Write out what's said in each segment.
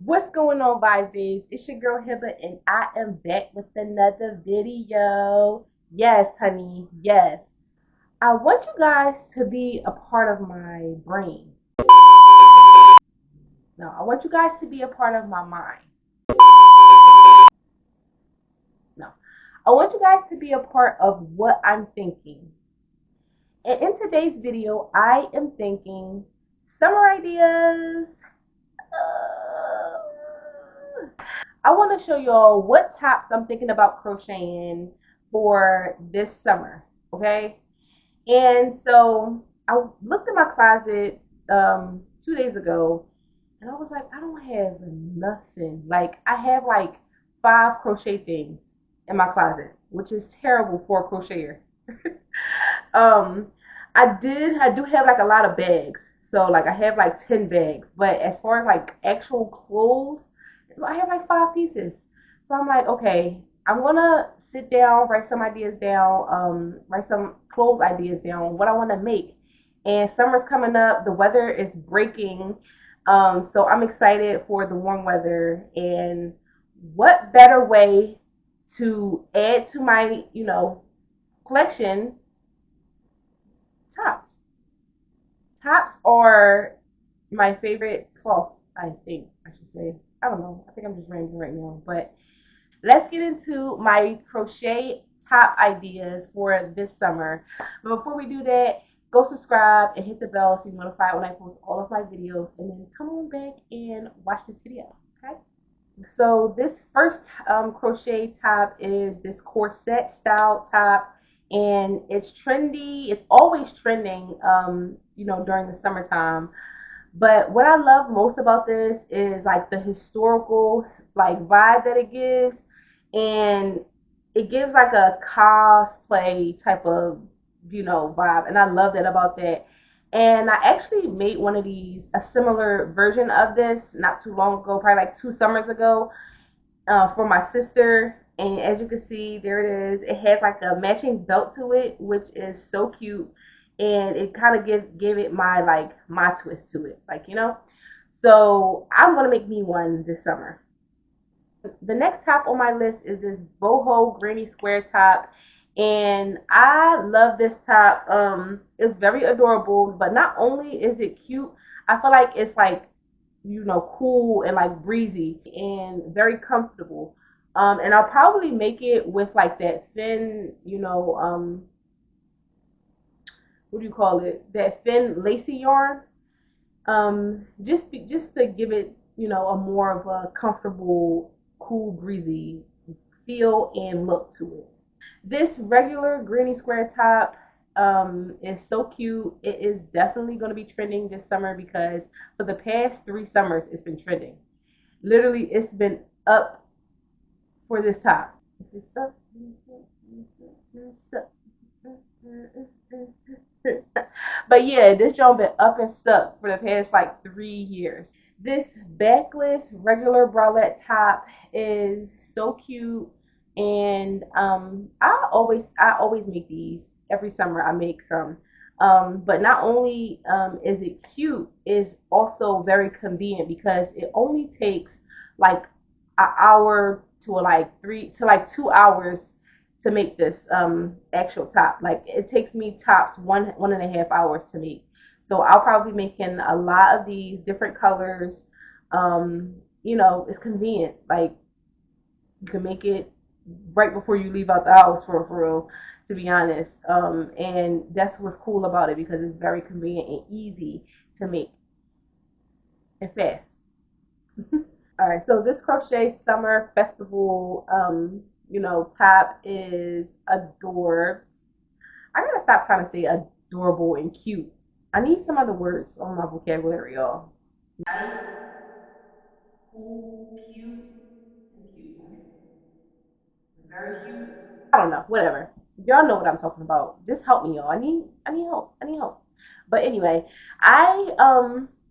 What's going on, Vibes? It's your girl Hiba, and I am back with another video. Yes, honey, yes. I want you guys to be a part of my brain. No, I want you guys to be a part of my mind. No, I want you guys to be a part of what I'm thinking. And in today's video, I am thinking summer ideas. I want to show y'all what tops I'm thinking about crocheting for this summer, okay? And so I looked in my closet 2 days ago, and I was like, I don't have nothing. Like, I have like 5 crochet things in my closet, which is terrible for a crocheter. um, I do have like a lot of bags. So like I have like 10 bags, but as far as like actual clothes, I have like 5 pieces. So I'm like, okay, I'm gonna sit down, write some ideas down, write some clothes ideas down, what I want to make. And summer's coming up, the weather is breaking, so I'm excited for the warm weather. And what better way to add to my, collection? Tops. Tops are my favorite cloth, I think I should say. I don't know. I think I'm just rambling right now. But let's get into my crochet top ideas for this summer. But before we do that, go subscribe and hit the bell so you're notified when I post all of my videos. And then come on back and watch this video. Okay? So this first crochet top is this corset style top, and it's trendy. It's always trending, during the summertime. But what I love most about this is like the historical like vibe that it gives, and it gives like a cosplay type of vibe, and I love that about that. And I actually made one of these, a similar version of this, not too long ago, probably like 2 summers ago, for my sister. And as you can see, there it is. It has like a matching belt to it, which is so cute, and it kind of give it my twist to it, So I'm gonna make me one this summer. The next top on my list is this boho granny square top, and I love this top. It's very adorable, but not only is it cute, I feel like it's like cool and like breezy and very comfortable. And I'll probably make it with like that thin, what do you call it? That thin lacy yarn. Just to give it, a more of a comfortable, cool, breezy feel and look to it. This regular granny square top is so cute. It is definitely going to be trending this summer because for the past 3 summers it's been trending. Literally, it's been up for this top. It's up, but yeah, this joint been up and stuck for the past like 3 years. This backless regular bralette top is so cute, and I always make these every summer. I make some, but not only is it cute, it's also very convenient because it only takes like an hour to like 2 hours to make this actual top. Like it takes me tops 1.5 hours to make. So I'll probably be making a lot of these different colors. It's convenient. Like you can make it right before you leave out the house for real, to be honest. And that's what's cool about it because it's very convenient and easy to make and fast. All right, so this crochet summer festival, top is adorbs. I gotta stop trying to say adorable and cute. I need some other words on my vocabulary, y'all. Nice, cool, cute, and cute, right? Very cute. I don't know, whatever. Y'all know what I'm talking about. Just help me, y'all. I need help. I need help. But anyway, I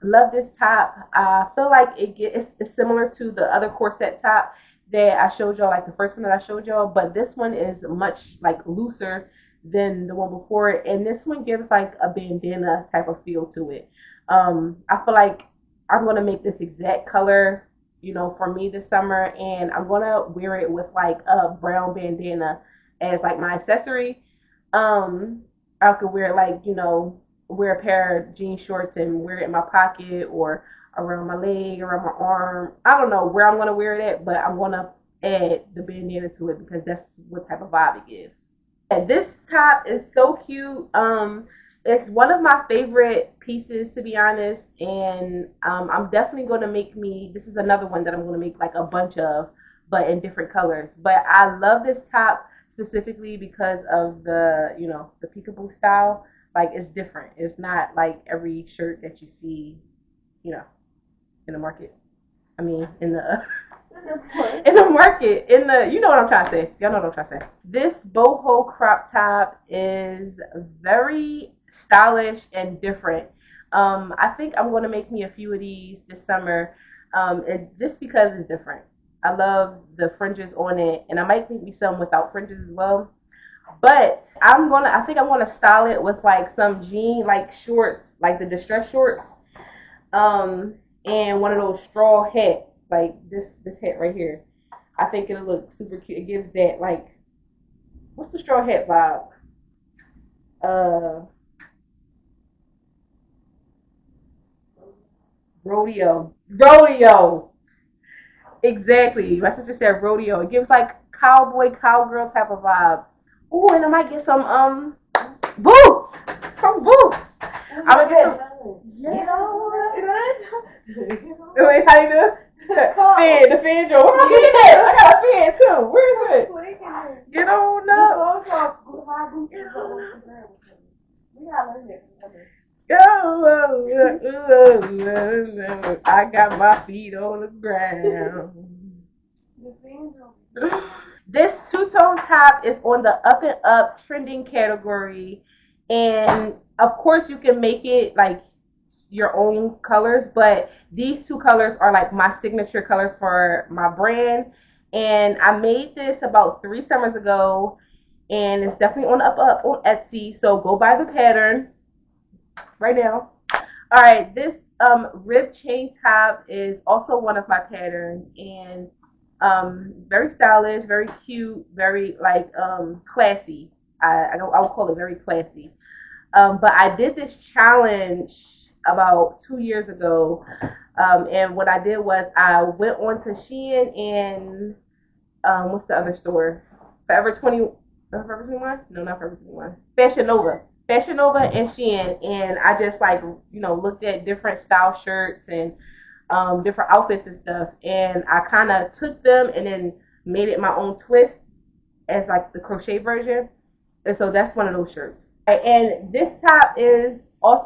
love this top. I feel like it's similar to the other corset top that I showed y'all, like the first one that I showed y'all, but this one is much like looser than the one before it, and this one gives like a bandana type of feel to it. I feel like I'm gonna make this exact color you know, for me this summer, and I'm gonna wear it with like a brown bandana as like my accessory. Um, I could wear like, you know, wear a pair of jean shorts and wear it in my pocket or around my leg, around my arm. I don't know where I'm gonna wear it at, but I'm gonna add the bandana to it because that's what type of vibe it gives. And this top is so cute. It's one of my favorite pieces to be honest, and I'm definitely gonna make me. This is another one that I'm gonna make like a bunch of, but in different colors. But I love this top specifically because of the, you know, the peekaboo style. Like it's different. It's not like every shirt that you see, you know, in the market. I mean, in the in the market, in the, you know what I'm trying to say. Y'all know what I'm trying to say. This boho crop top is very stylish and different. I think I'm going to make me a few of these this summer, just because it's different. I love the fringes on it, and I might make me some without fringes as well. But I think I'm gonna style it with like some jean like shorts, like the distress shorts, um, and one of those straw hats, like this hat right here. I think it'll look super cute. It gives that like, what's the straw hat vibe? Uh, rodeo. Exactly. My sister said rodeo. It gives like cowboy cowgirl type of vibe. Ooh, and I might get some boots, some boots. I'm gonna get some. Wait, how you do? The fan joke. Where my fan at? I got a fan too. Where is it? Get on up. I got my feet on the ground. This two-tone top is on the up and up trending category, and of course you can make it like your own colors, but these two colors are like my signature colors for my brand. And I made this about 3 summers ago, and it's definitely on the up on Etsy. So go buy the pattern right now. All right, this rib chain top is also one of my patterns, and it's very stylish, very cute, very like classy. I would call it very classy. But I did this challenge about 2 years ago, and what I did was I went on to Shein and what's the other store? Forever 20, Forever 21? No, not Forever 21. Fashion Nova and Shein, and I just like, you know, looked at different style shirts and different outfits and stuff, and I kind of took them and then made it my own twist as like the crochet version, and so that's one of those shirts. And this top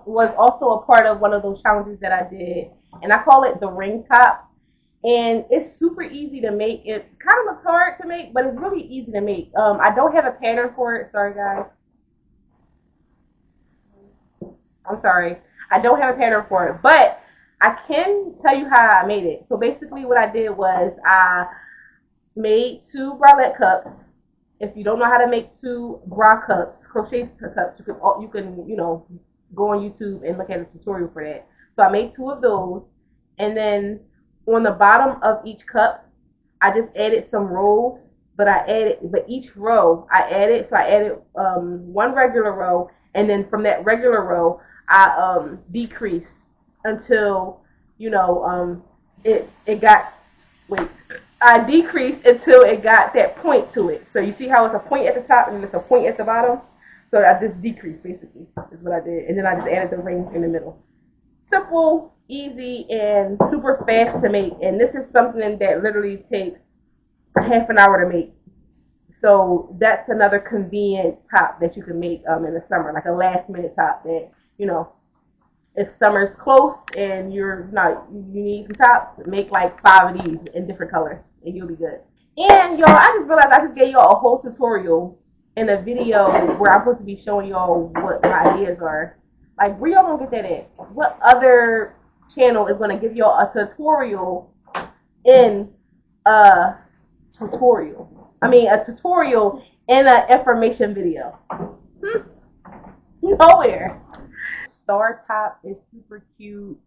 was also a part of one of those challenges that I did, and I call it the ring top. And it's super easy to make. It kind of looks hard to make, but it's really easy to make. I don't have a pattern for it. Sorry, guys. I'm sorry. I don't have a pattern for it, but I can tell you how I made it. So basically, what I did was I made two bralette cups. If you don't know how to make two bra cups, crochet cups, you know, go on YouTube and look at a tutorial for that. So I made two of those, and then on the bottom of each cup, I just added some rows. But each row I added. So I added one regular row, and then from that regular row, I decreased until, you know, it got, wait, I decreased until it got that point to it. So you see how it's a point at the top and it's a point at the bottom? So I just decreased basically is what I did. And then I just added the ring in the middle. Simple, easy, and super fast to make. And this is something that literally takes a half an hour to make. So that's another convenient top that you can make in the summer, like a last minute top that, you know, if summer's close and you need some tops, make like 5 of these in different colors and you'll be good. And y'all, I just realized I just gave y'all a whole tutorial in a video where I'm supposed to be showing y'all what my ideas are. Like, where y'all gonna get that at? What other channel is gonna give y'all a tutorial in a tutorial? I mean, a tutorial in an information video. Nowhere. Star top is super cute.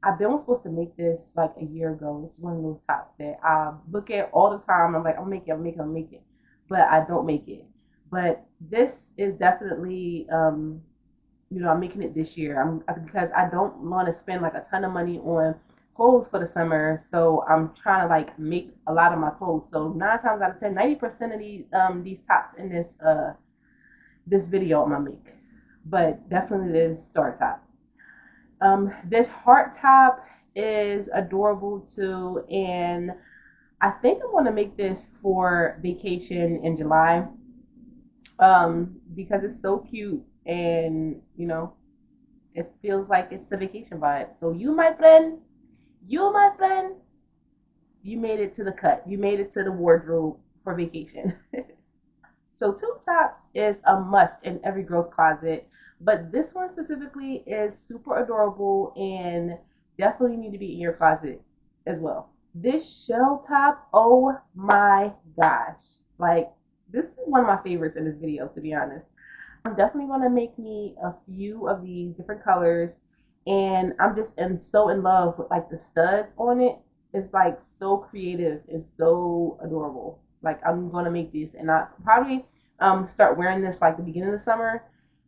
I've been supposed to make this like a year ago. This is one of those tops that I look at all the time. I'm like, I'm making, I'm making, I'm making, but I don't make it. But this is definitely, I'm making it this year. Because I don't want to spend like a ton of money on clothes for the summer. So I'm trying to like make a lot of my clothes. So 9 times out of 10, 90% of these tops in this video I'm gonna make. But definitely this start top. This heart top is adorable too, and I think I'm gonna make this for vacation in July. Because it's so cute, and it feels like it's a vacation vibe. So you my friend, you made it to the cut. You made it to the wardrobe for vacation. So tube tops is a must in every girl's closet, but this one specifically is super adorable and definitely need to be in your closet as well. This shell top, oh my gosh. Like, this is one of my favorites in this video, to be honest. I'm definitely going to make me a few of these different colors, and I'm just so in love with like the studs on it. It's like so creative and so adorable. Like, I'm going to make these, and I probably start wearing this like the beginning of the summer,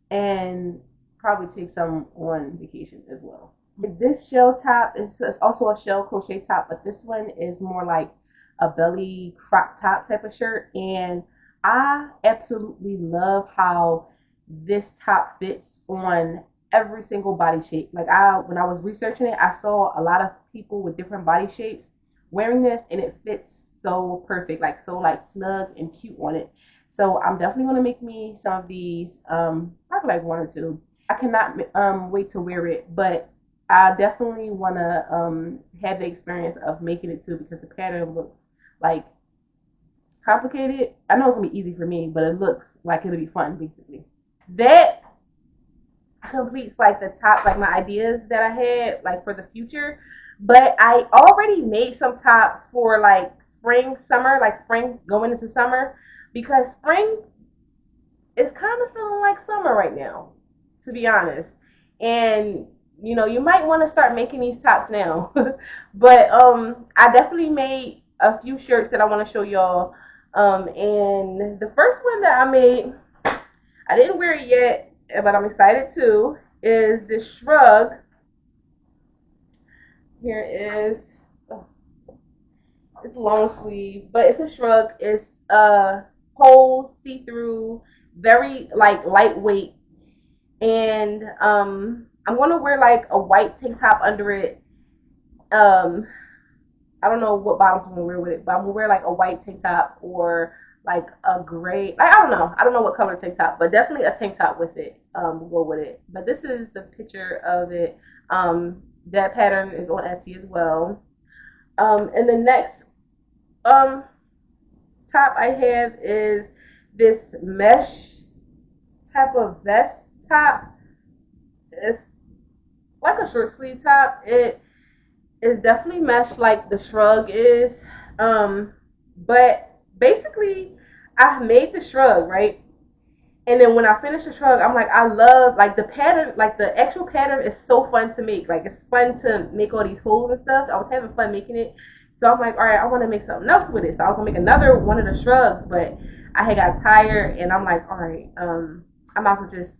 and probably take some on vacation as well. This shell top is also a shell crochet top, but this one is more like a belly crop top type of shirt, and I absolutely love how this top fits on every single body shape. Like, when I was researching it, I saw a lot of people with different body shapes wearing this, and it fits so perfect, like so like snug and cute on it. So I'm definitely gonna make me some of these, probably like one or two. I cannot wait to wear it, but I definitely wanna have the experience of making it too, because the pattern looks like complicated. I know it's gonna be easy for me, but it looks like it'll be fun basically. That completes like the top, like my ideas that I had like for the future. But I already made some tops for like spring, summer, like spring going into summer, because spring is kind of feeling like summer right now, to be honest. And you might want to start making these tops now. But I definitely made a few shirts that I want to show y'all. And the first one that I made, I didn't wear it yet, but I'm excited too, is this Shrug. Here is, oh, it's long sleeve, but it's a Shrug. It's whole see-through, very like lightweight, and I'm gonna wear like a white tank top under it. um I don't know what bottoms I'm gonna wear with it, but I'm gonna wear like a white tank top, or like a gray. I don't know. I don't know what color tank top, but definitely a tank top with it. Will go with it. But this is the picture of it. That pattern is on Etsy as well. And the next top I have is this mesh type of vest top. It's like a short sleeve top. It is definitely mesh like the Shrug is. But basically I made the Shrug, right? And then when I finished the Shrug, I'm like, I love like the pattern, like the actual pattern is so fun to make. Like, it's fun to make all these holes and stuff. I was having fun making it. So I'm like, all right, I want to make something else with it. So I was gonna make another one of the Shrugs, but I had got tired, and I'm like, all right, I might as well just,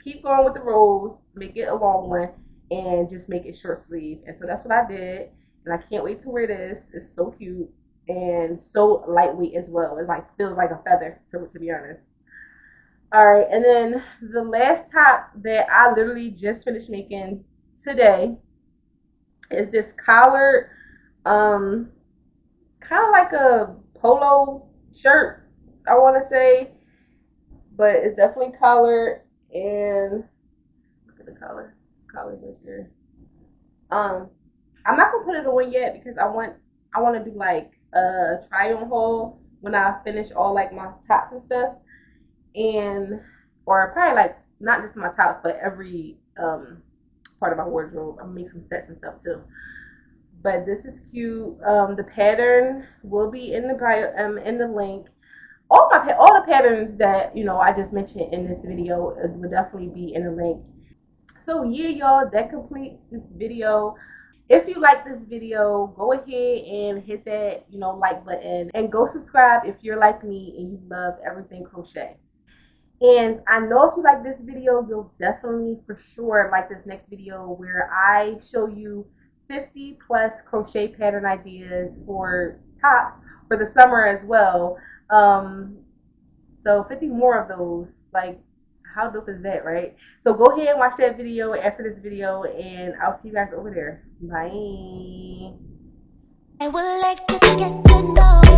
keep going with the rolls, make it a long one, and just make it short sleeve. And so that's what I did, and I can't wait to wear this. It's so cute and so lightweight as well. It like feels like a feather, to be honest. All right, and then the last top that I literally just finished making today is this collared, kind of like a polo shirt, I want to say, but it's definitely collared. And look at the collar. Collar's right there. I'm not gonna put it on yet, because I want to do like a try on haul when I finish all like my tops and stuff, and or probably like not just my tops, but every part of my wardrobe. I'm gonna make some sets and stuff too. But this is cute. The pattern will be in the bio, in the link. All the patterns that I just mentioned in this video would definitely be in the link. So yeah, y'all, that completes this video. If you like this video, go ahead and hit that, like button, and go subscribe if you're like me and you love everything crochet. And I know if you like this video, you'll definitely for sure like this next video where I show you 50 plus crochet pattern ideas for tops for the summer as well. So 50 more of those. Like, how dope is that, right? So go ahead and watch that video after this video, and I'll see you guys over there. Bye. I would like to get to know